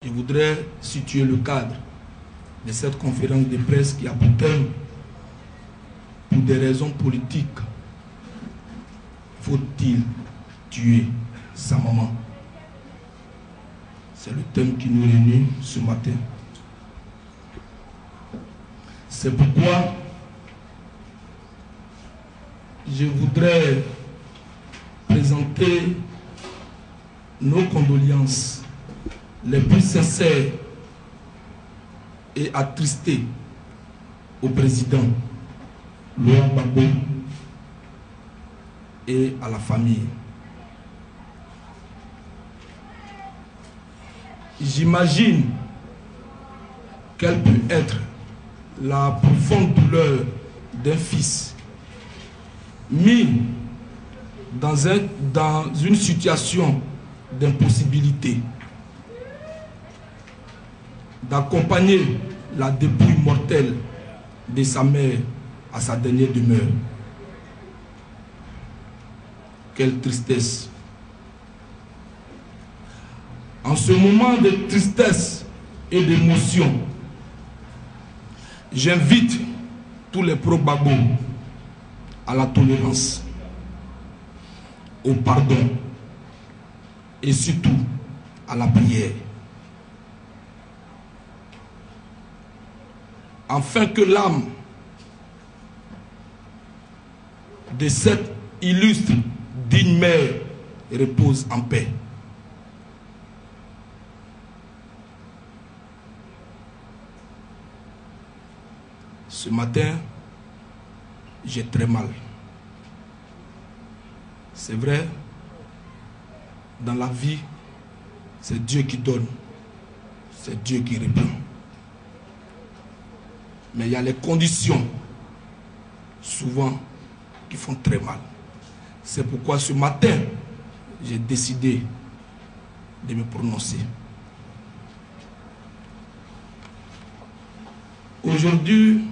Je voudrais situer le cadre de cette conférence de presse qui a pour thème, pour des raisons politiques, faut-il tuer sa maman? C'est le thème qui nous réunit ce matin. C'est pourquoi je voudrais présenter nos condoléances les plus sincères et attristées au président Laurent Gbagbo et à la famille. J'imagine quelle peut être la profonde douleur d'un fils mis dans une situation d'impossibilité d'accompagner la dépouille mortelle de sa mère à sa dernière demeure. Quelle tristesse! En ce moment de tristesse et d'émotion, j'invite tous les pro-Gbagbo à la tolérance, au pardon et surtout à la prière. Afin que l'âme de cette illustre digne mère repose en paix. Ce matin, j'ai très mal. C'est vrai, dans la vie, c'est Dieu qui donne, c'est Dieu qui reprend. Mais il y a les conditions, souvent, qui font très mal. C'est pourquoi ce matin, j'ai décidé de me prononcer. Aujourd'hui,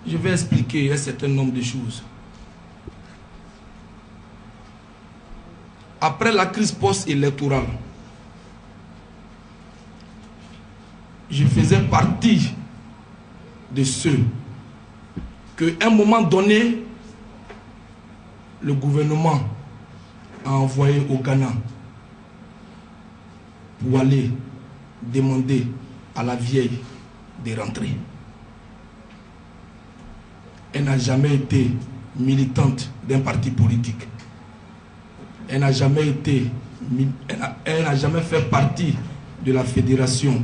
je vais expliquer un certain nombre de choses. Après la crise post-électorale, je faisais partie de ceux qu'à un moment donné, le gouvernement a envoyé au Ghana pour aller demander à la vieille de rentrer. Elle n'a jamais été militante d'un parti politique. Elle n'a jamais fait partie de la fédération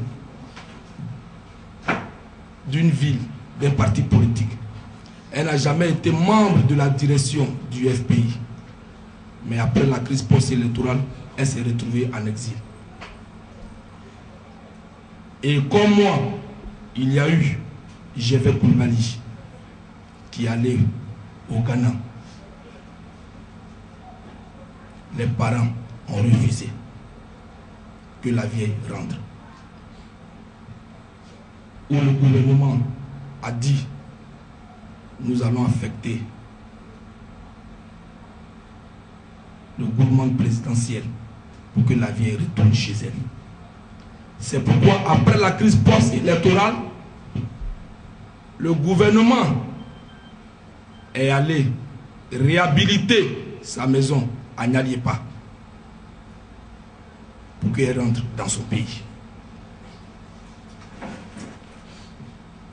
d'une ville, d'un parti politique. Elle n'a jamais été membre de la direction du FPI. Mais après la crise post-électorale, elle s'est retrouvée en exil. Et comme moi, il y a eu Gévé Koulibaly qui allait au Ghana. Les parents ont refusé que la vieille rentre. Où le gouvernement a dit nous allons affecter le gouvernement présidentiel pour que la vieille retourne chez elle. C'est pourquoi après la crise post-électorale, le gouvernement est allé réhabiliter sa maison à Nyaliepa pour qu'elle rentre dans son pays.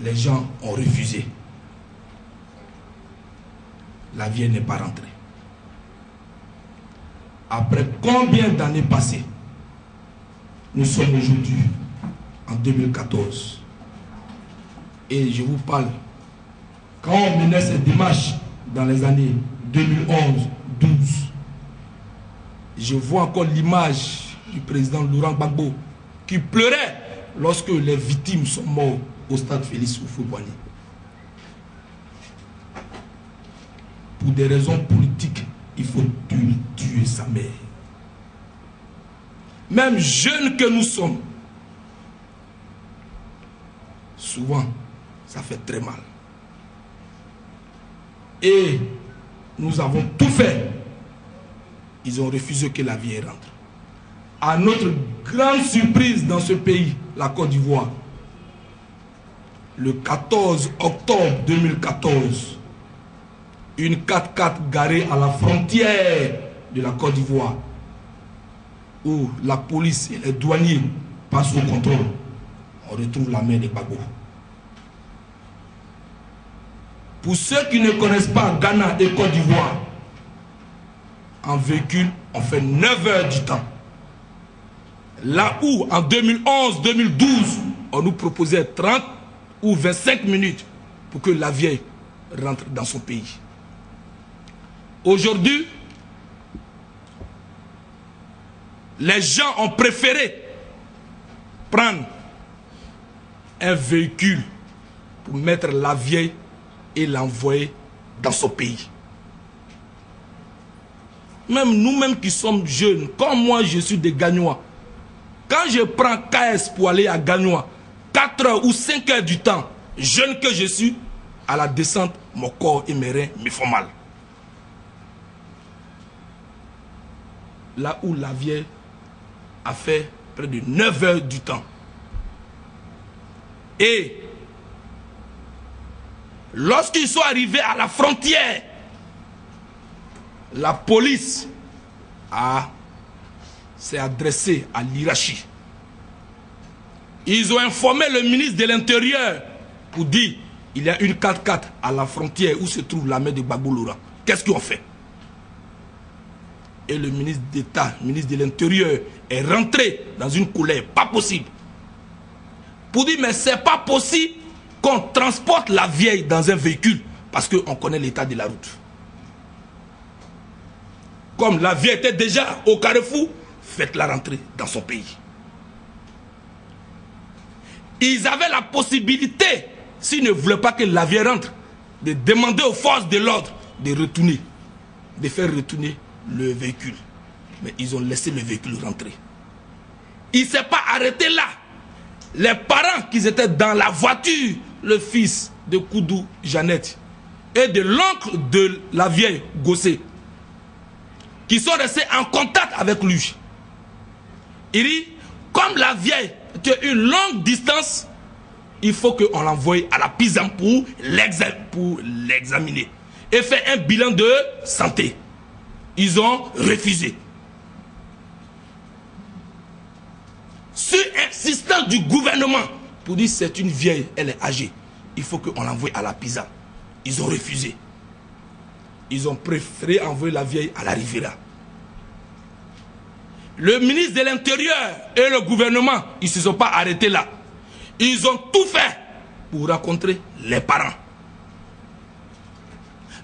Les gens ont refusé. La vieille n'est pas rentrée. Après combien d'années passées? Nous sommes aujourd'hui en 2014. Et je vous parle, quand on menait ces démarches dans les années 2011-12, je vois encore l'image du président Laurent Gbagbo qui pleurait lorsque les victimes sont mortes au stade Félix Houphouët-Boigny. Pour des raisons politiques, il faut tuer sa mère. Même jeunes que nous sommes, souvent, ça fait très mal. Et nous avons tout fait. Ils ont refusé que la vieille rentre. À notre grande surprise dans ce pays, la Côte d'Ivoire, le 14 octobre 2014, une 4x4 garée à la frontière de la Côte d'Ivoire, où la police et les douaniers passent au contrôle, on retrouve la main des Gbagbo. Pour ceux qui ne connaissent pas Ghana et Côte d'Ivoire, en véhicule, on fait 9 heures du temps. Là où, en 2011-2012, on nous proposait 30 ou 25 minutes pour que la vieille rentre dans son pays. Aujourd'hui, les gens ont préféré prendre un véhicule pour mettre la vieille et l'envoyer dans son pays. Même nous-mêmes qui sommes jeunes, comme moi je suis des Gagnois, quand je prends KS pour aller à Gagnois, 4 heures ou 5 heures du temps, jeune que je suis, à la descente, mon corps et mes reins me font mal. Là où la vieille a fait près de 9 heures du temps. Et lorsqu'ils sont arrivés à la frontière, la police s'est adressée à l'Irachi. Ils ont informé le ministre de l'Intérieur pour dire il y a une 4x4 à la frontière où se trouve la main de Gbagbo Laurent. Qu'est-ce qu'ils ont fait? Et le ministre d'État, ministre de l'Intérieur, est rentré dans une colère, pas possible. Pour dire mais c'est pas possible qu'on transporte la vieille dans un véhicule parce qu'on connaît l'état de la route. Comme la vieille était déjà au carrefour, faites-la rentrer dans son pays. Ils avaient la possibilité, s'ils ne voulaient pas que la vieille rentre, de demander aux forces de l'ordre de retourner, de faire retourner le véhicule. Mais ils ont laissé le véhicule rentrer. Il ne s'est pas arrêté là. Les parents qui étaient dans la voiture, le fils de Koudou Jeannette et de l'oncle de la vieille Gossé, qui sont restés en contact avec lui. Il dit, comme la vieille était une longue distance, il faut qu'on l'envoie à la Pizan pour l'examiner et faire un bilan de santé. Ils ont refusé. Sur insistance du gouvernement, pour dire c'est une vieille, elle est âgée, il faut qu'on l'envoie à la Pizan. Ils ont refusé. Ils ont préféré envoyer la vieille à la Riviera. Le ministre de l'Intérieur et le gouvernement, ils ne se sont pas arrêtés là. Ils ont tout fait pour rencontrer les parents.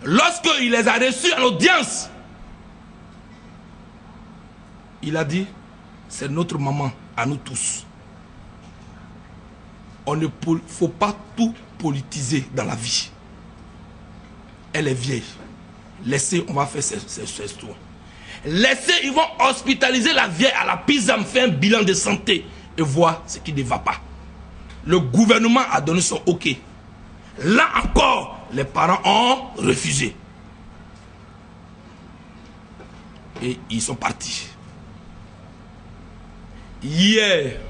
Lorsqu'il les a reçus en audience, il a dit, c'est notre maman à nous tous. Il ne faut pas tout politiser dans la vie. Elle est vieille. Laissez, on va faire ces histoires. Laissez, ils vont hospitaliser la vieille à la Pizam, faire un bilan de santé et voir ce qui ne va pas. Le gouvernement a donné son OK. Là encore, les parents ont refusé. Et ils sont partis. Hier,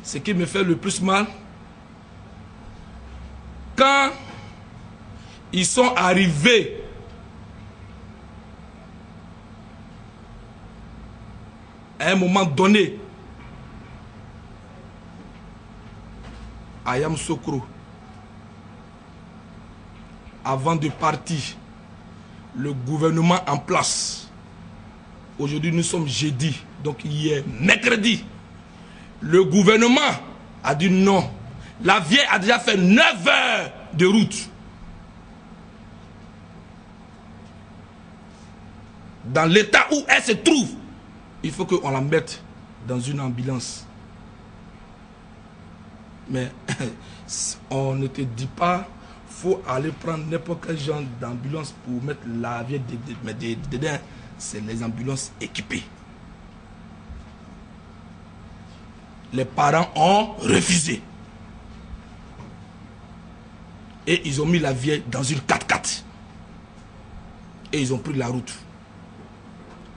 ce qui me fait le plus mal, quand ils sont arrivés à un moment donné à Yamoussoukro, avant de partir, le gouvernement en place, aujourd'hui nous sommes jeudi, donc hier, mercredi, le gouvernement a dit non. La vieille a déjà fait 9 heures de route. Dans l'état où elle se trouve, il faut qu'on la mette dans une ambulance. Mais on ne te dit pas, faut aller prendre n'importe quel genre d'ambulance pour mettre la vieille dedans. C'est les ambulances équipées. Les parents ont refusé. Et ils ont mis la vieille dans une 4x4. Et ils ont pris la route.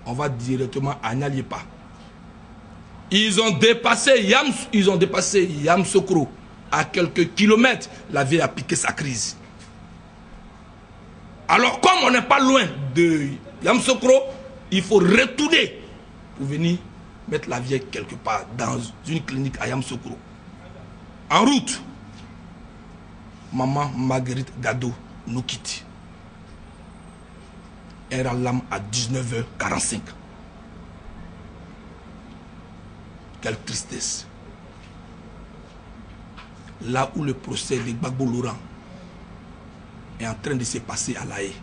on va directement à Nyalipa. Ils ont dépassé Yamoussoukro. À quelques kilomètres, la vieille a piqué sa crise. Alors, comme on n'est pas loin de Yamoussoukro, il faut retourner pour venir mettre la vieille quelque part dans une clinique à Yamoussoukro. En route, maman Marguerite Gado nous quitte. Elle a l'âme à 19h45. Quelle tristesse. Là où le procès de Gbagbo Laurent est en train de se passer à La Haye.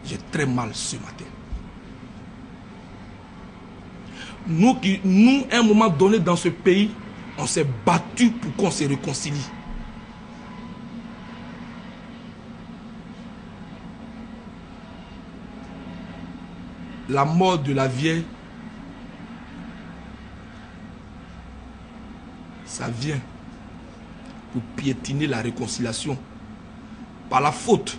J'ai très mal ce matin. Nous, à un moment donné dans ce pays, on s'est battu pour qu'on se réconcilie. La mort de la vieille, ça vient pour piétiner la réconciliation par la faute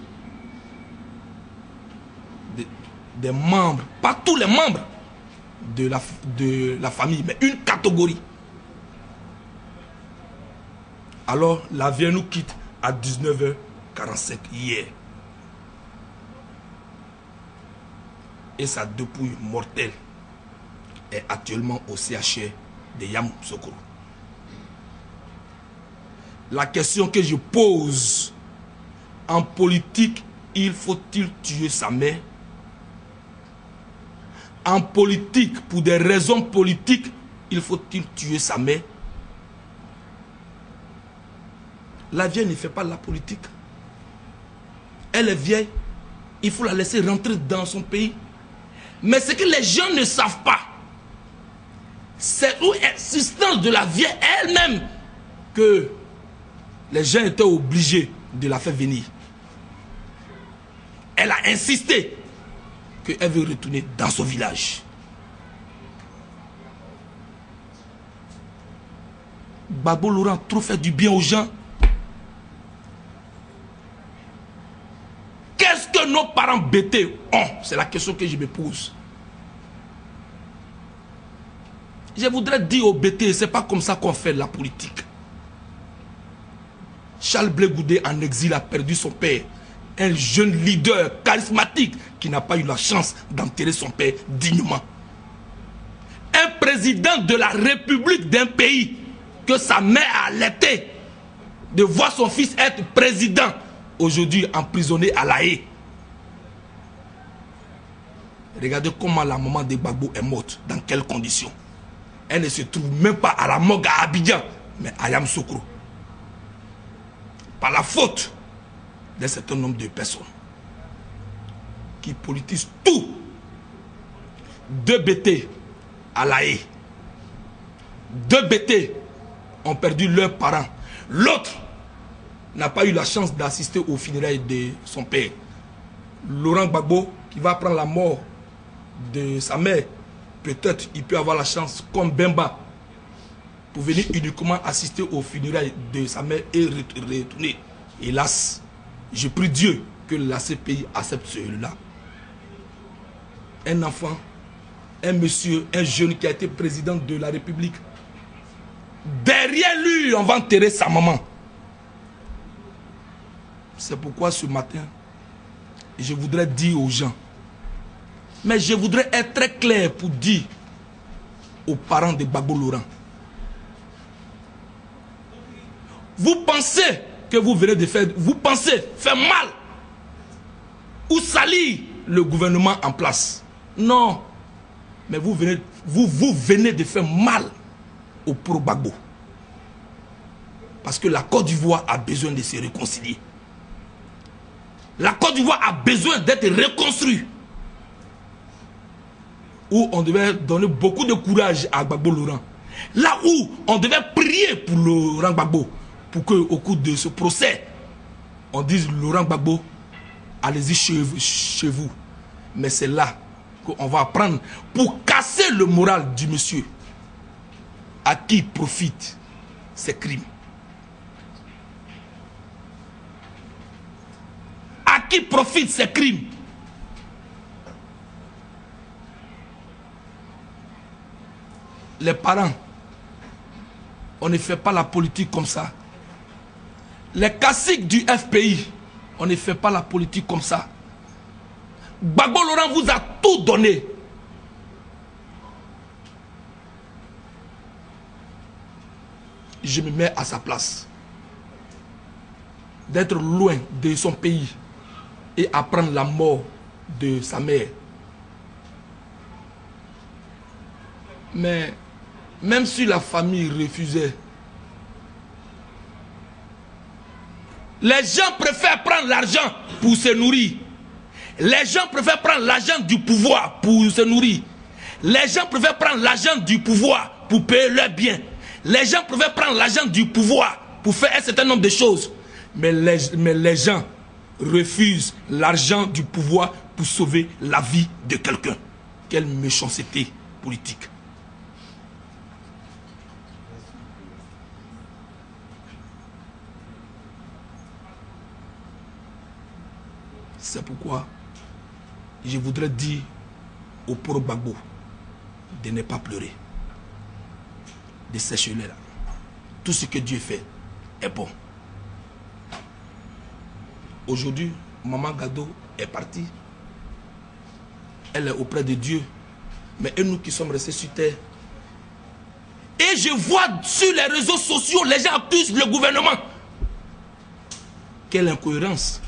des membres, pas tous les membres de la famille, mais une catégorie. Alors la vieille nous quitte à 19h45 hier. Et sa dépouille mortelle est actuellement au CHR de Yamoussoukro. La question que je pose, en politique, il faut-il tuer sa mère? En politique, pour des raisons politiques, il faut-il tuer sa mère? La vieille ne fait pas la politique. Elle est vieille, il faut la laisser rentrer dans son pays. Mais ce que les gens ne savent pas, c'est l'existence de la vieille elle-même que les gens étaient obligés de la faire venir. Elle a insisté qu'elle veut retourner dans son village. Gbagbo Laurent a trop fait du bien aux gens. Qu'est-ce que nos parents bêtés ont? C'est la question que je me pose. Je voudrais dire aux bêtés, c'est pas comme ça qu'on fait la politique. Charles Blé Goudé en exil a perdu son père. Un jeune leader charismatique qui n'a pas eu la chance d'enterrer son père dignement. Un président de la République d'un pays que sa mère a allaité de voir son fils être président, aujourd'hui emprisonné à La Haye. Regardez comment la maman de Gbagbo est morte, dans quelles conditions. Elle ne se trouve même pas à la morgue à Abidjan, mais à Yamoussoukro. Par la faute d'un certain nombre de personnes qui politisent tout. 2 BT à La Haye. 2 BT ont perdu leurs parents. L'autre n'a pas eu la chance d'assister aux funérailles de son père. Laurent Gbagbo, qui va prendre la mort de sa mère, peut-être il peut avoir la chance, comme Bemba, pour venir uniquement assister aux funérailles de sa mère et retourner. Hélas, je prie Dieu que la CPI accepte cela. Un enfant, un monsieur, un jeune qui a été président de la République. Derrière lui, on va enterrer sa maman. C'est pourquoi ce matin, je voudrais dire aux gens, mais je voudrais être très clair pour dire aux parents de Gbagbo Laurent. Vous pensez que vous venez de faire, vous pensez faire mal ou salir le gouvernement en place. Non, mais vous venez de faire mal au pro-Gbagbo. Parce que la Côte d'Ivoire a besoin de se réconcilier. La Côte d'Ivoire a besoin d'être reconstruite. Où on devait donner beaucoup de courage à Gbagbo Laurent. Là où on devait prier pour Laurent Gbagbo. Pour qu'au cours de ce procès, on dise Laurent Gbagbo, allez-y chez vous. Mais c'est là qu'on va apprendre pour casser le moral du monsieur. À qui profitent ces crimes? À qui profitent ces crimes? les parents, on ne fait pas la politique comme ça. Les caciques du FPI, on ne fait pas la politique comme ça. Gbagbo Laurent vous a tout donné. Je me mets à sa place. D'être loin de son pays et apprendre la mort de sa mère. Mais même si la famille refusait, les gens préfèrent prendre l'argent pour se nourrir. Les gens préfèrent prendre l'argent du pouvoir pour se nourrir. Les gens préfèrent prendre l'argent du pouvoir pour payer leurs biens. Les gens préfèrent prendre l'argent du pouvoir pour faire un certain nombre de choses. Mais les gens refusent l'argent du pouvoir pour sauver la vie de quelqu'un. Quelle méchanceté politique. C'est pourquoi je voudrais dire au pauvre Gbagbo de ne pas pleurer, de sécher là. Tout ce que Dieu fait est bon. Aujourd'hui, Maman Gado est partie. Elle est auprès de Dieu. Mais nous qui sommes restés sur terre. Et je vois sur les réseaux sociaux, les gens accusent le gouvernement. Quelle incohérence.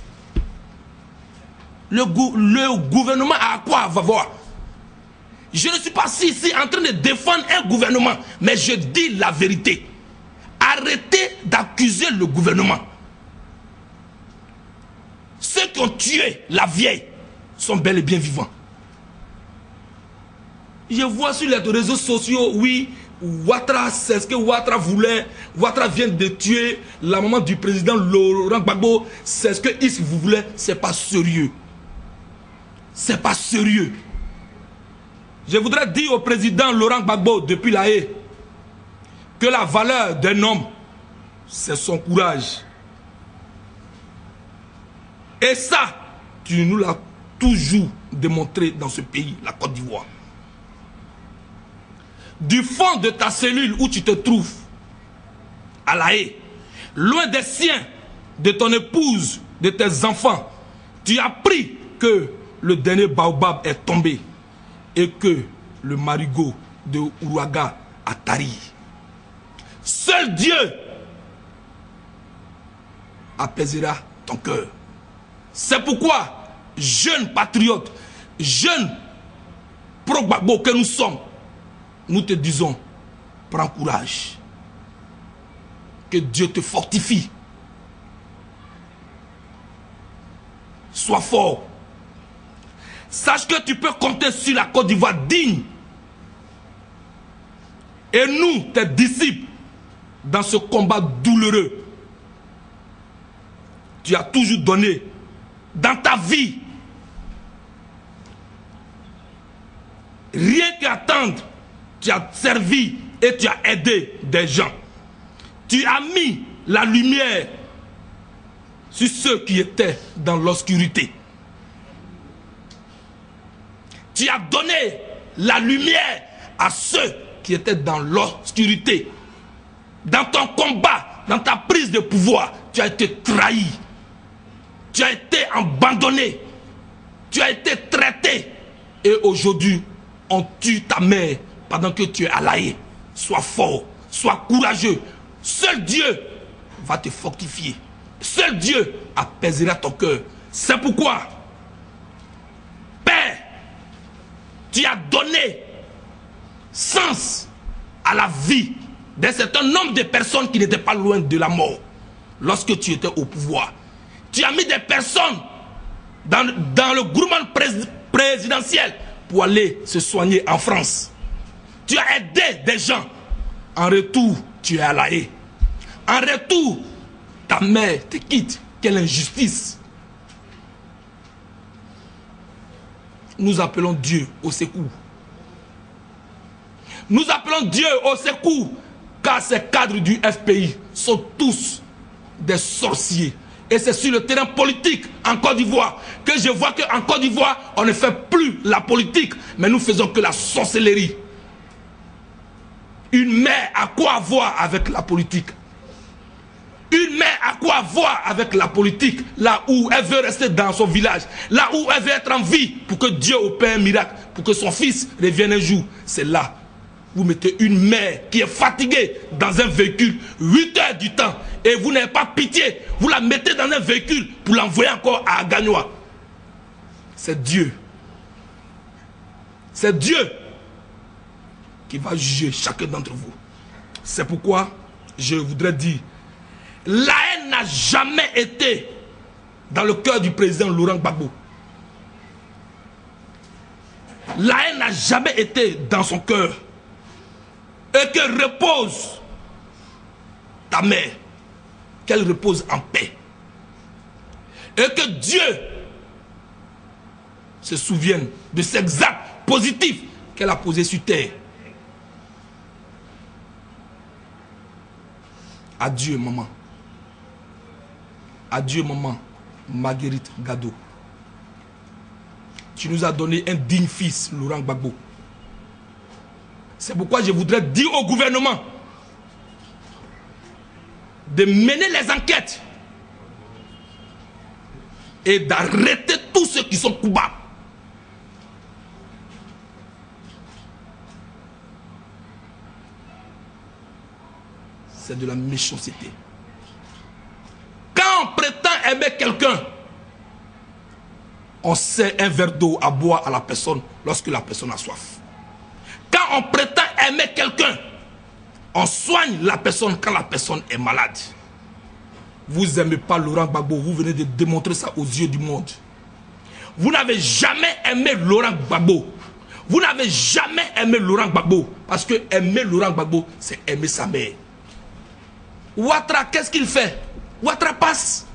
Le gouvernement a quoi va voir? Je ne suis pas ici en train de défendre un gouvernement, mais je dis la vérité. Arrêtez d'accuser le gouvernement. Ceux qui ont tué la vieille sont bel et bien vivants. Je vois sur les réseaux sociaux, oui, Ouattara, c'est ce que Ouattara voulait. Ouattara vient de tuer la maman du président Laurent Gbagbo. C'est ce que Is vous voulez. C'est pas sérieux. C'est pas sérieux. Je voudrais dire au président Laurent Gbagbo depuis La Haye que la valeur d'un homme, c'est son courage. Et ça, tu nous l'as toujours démontré dans ce pays, la Côte d'Ivoire. Du fond de ta cellule où tu te trouves, à La Haye, loin des siens, de ton épouse, de tes enfants, tu as appris que le dernier baobab est tombé et que le marigot de Ourouaga a tari. Seul Dieu apaisera ton cœur. C'est pourquoi, jeunes patriotes, jeunes pro-Gbagbo que nous sommes, nous te disons, prends courage. Que Dieu te fortifie. Sois fort. Sache que tu peux compter sur la Côte d'Ivoire digne. Et nous, tes disciples, dans ce combat douloureux, tu as toujours donné dans ta vie. Rien qu'attendre, tu as servi et tu as aidé des gens. Tu as mis la lumière sur ceux qui étaient dans l'obscurité. Tu as donné la lumière à ceux qui étaient dans l'obscurité. Dans ton combat, dans ta prise de pouvoir, tu as été trahi. Tu as été abandonné. Tu as été traité. Et aujourd'hui, on tue ta mère pendant que tu es à La Haye. Sois fort, sois courageux. Seul Dieu va te fortifier. Seul Dieu apaisera ton cœur. C'est pourquoi, Père, tu as donné sens à la vie d'un certain nombre de personnes qui n'étaient pas loin de la mort lorsque tu étais au pouvoir. Tu as mis des personnes dans le gouvernement présidentiel pour aller se soigner en France. Tu as aidé des gens. En retour, tu es à La Haye. En retour, ta mère te quitte. Quelle injustice. Nous appelons Dieu au secours. Nous appelons Dieu au secours, car ces cadres du FPI sont tous des sorciers. Et c'est sur le terrain politique en Côte d'Ivoire que je vois qu'en Côte d'Ivoire, on ne fait plus la politique, mais nous faisons que la sorcellerie. Une mère a quoi voir avec la politique? Une mère a quoi voir avec la politique, là où elle veut rester dans son village, là où elle veut être en vie pour que Dieu opère un miracle, pour que son fils revienne un jour. C'est là. Vous mettez une mère qui est fatiguée dans un véhicule 8 heures du temps et vous n'avez pas pitié. Vous la mettez dans un véhicule pour l'envoyer encore à Gagnoa. C'est Dieu. C'est Dieu qui va juger chacun d'entre vous. C'est pourquoi je voudrais dire, la haine n'a jamais été dans le cœur du président Laurent Gbagbo. La haine n'a jamais été dans son cœur. Et que repose ta mère. Qu'elle repose en paix. Et que Dieu se souvienne de ces actes positifs qu'elle a posés sur terre. Adieu, maman. Adieu, maman Marguerite Gado. Tu nous as donné un digne fils, Laurent Gbagbo. C'est pourquoi je voudrais dire au gouvernement de mener les enquêtes et d'arrêter tous ceux qui sont coupables. C'est de la méchanceté. Quand on prétend aimer quelqu'un, on sert un verre d'eau à boire à la personne lorsque la personne a soif. Quand on prétend aimer quelqu'un, on soigne la personne quand la personne est malade. Vous n'aimez pas Laurent Gbagbo, vous venez de démontrer ça aux yeux du monde. Vous n'avez jamais aimé Laurent Gbagbo. Vous n'avez jamais aimé Laurent Gbagbo. Parce que aimer Laurent Gbagbo, c'est aimer sa mère. Ouattara, qu'est-ce qu'il fait? Ouattara passe.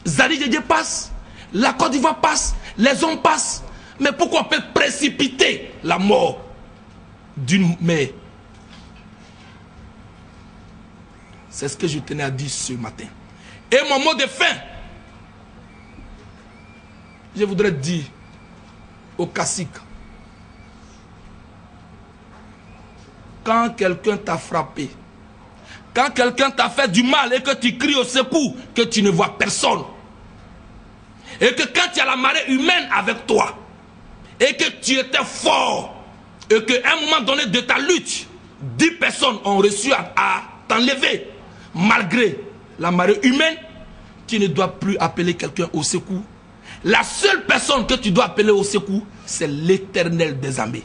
Zali Diédié passe. La Côte d'Ivoire passe. Les hommes passent. Mais pourquoi on peut précipiter la mort d'une mère? C'est ce que je tenais à dire ce matin. Et mon mot de fin, je voudrais dire aux caciques, quand quelqu'un t'a frappé, quand quelqu'un t'a fait du mal et que tu cries au secours, que tu ne vois personne, et que quand tu as la marée humaine avec toi, et que tu étais fort, et qu'à un moment donné de ta lutte, 10 personnes ont réussi à t'enlever, malgré la marée humaine, tu ne dois plus appeler quelqu'un au secours. La seule personne que tu dois appeler au secours, c'est l'Éternel des armées.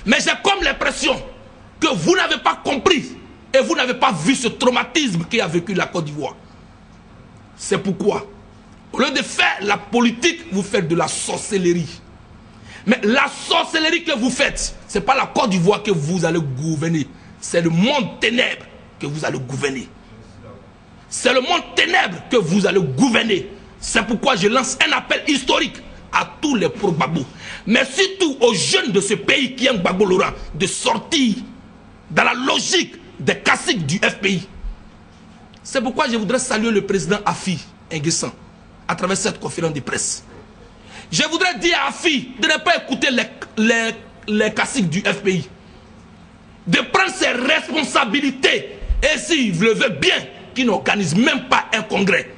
Mais j'ai comme l'impression que vous n'avez pas compris et vous n'avez pas vu ce traumatisme qu'a vécu la Côte d'Ivoire. C'est pourquoi, au lieu de faire la politique, vous faites de la sorcellerie. Mais la sorcellerie que vous faites, ce n'est pas la Côte d'Ivoire que vous allez gouverner. C'est le monde ténèbre que vous allez gouverner. C'est le monde ténèbre que vous allez gouverner. C'est pourquoi je lance un appel historique à tous les pro-Gbagbo, mais surtout aux jeunes de ce pays qui aiment Gbagbo Laurent, de sortir dans la logique des caciques du FPI. C'est pourquoi je voudrais saluer le président Afi N'Guessan à travers cette conférence de presse. Je voudrais dire à Afi de ne pas écouter les caciques du FPI, de prendre ses responsabilités et s'il le veut bien, qu'il n'organise même pas un congrès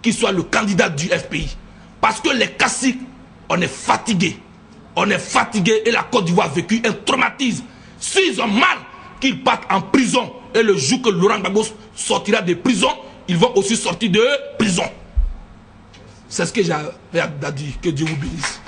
qui soit le candidat du FPI. Parce que les caciques, on est fatigués. On est fatigués et la Côte d'Ivoire a vécu un traumatisme. S'ils ont mal, qu'ils partent en prison. Et le jour que Laurent Gbagbo sortira de prison, ils vont aussi sortir de prison. C'est ce que j'avais à dire. Que Dieu vous bénisse.